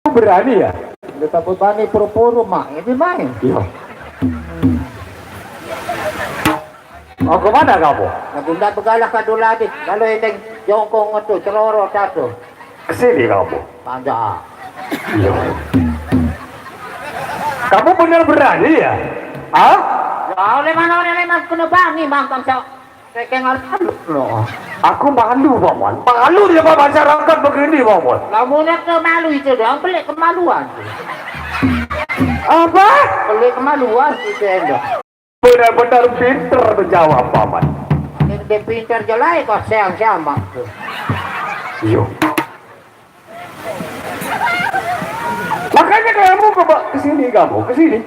Berani ya? Kita berani puru-puru mak, ini main. Iya. Mau kemana kamu? Nagunda begalah ka duladi. Kalau ini jongkong itu, celoro satu. Kesini kamu. Tanda. Iya. Kamu benar berani ya? Ah? Ya oleh mana oleh mas kena bangi mangkang sa. Kayak ngalu loh. Aku malu, Paman. Malu dia masyarakat begini, Paman. Lamunnya kemalu itu doang, pelik kemaluan. Apa? Pelik kemaluan itu enggak. Benar-benar pinter menjawab, Paman. Ini dia pintar jelai kok siang-siang mak. Iya. Makanya kamu ke sini, ke sini.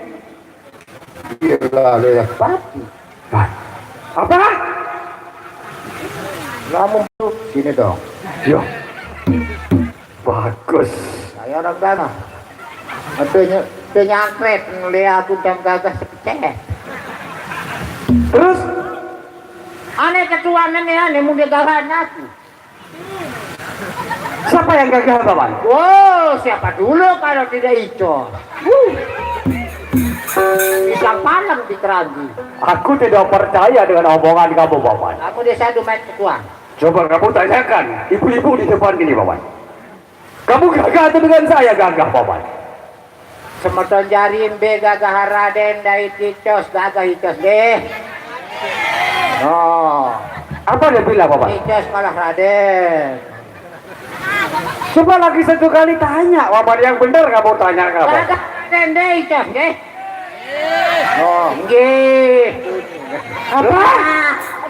Gila lihat pati. Apa? Lamun sini dong. Iya. Bagus. Saya orang dana. Itu nyangkret lihat udah gagah sepeceh. Terus? Aneh ketuaan ini aneh mau gagahan aku. Siapa yang gagal, Paman? Wow, siapa dulu kalau tidak itu? Bisa palang di keranji. Aku tidak percaya dengan omongan kamu, Paman. Aku desa main ketuaan. Coba kamu tanyakan ibu-ibu di depan gini, Paman. Kamu gagah atau dengan saya gagah, Paman? Semeton jarin be gagah Raden dari ticos gagah icos deh. Oh, Apa dia bilang, Paman? icos malah Raden. Coba lagi satu kali tanya, Paman, yang benar kamu tanya apa? Gagah Raden deh icos deh. Oh, nggih. Apa?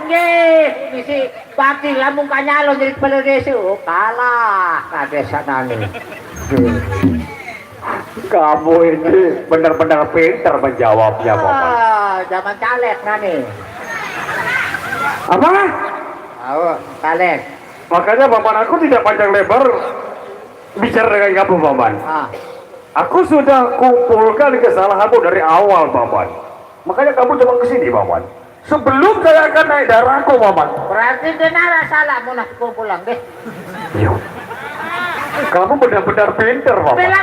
Nggih, misi pati lamun kanyalo jadi peleresi kalah ka desa nani. Kamu ini benar-benar pintar menjawabnya, Paman. Zaman caleg nani. Apa? Oh, caleg. Makanya, Paman, aku tidak panjang lebar bicara dengan kamu, Paman. Ah, Aku sudah kumpulkan kesalahanmu dari awal, Paman. Makanya kamu coba ke sini, Paman. Sebelum saya akan naik darahku, Paman. berarti denara salah mau nak pulang deh. Iya. Kamu benar-benar pintar, Paman.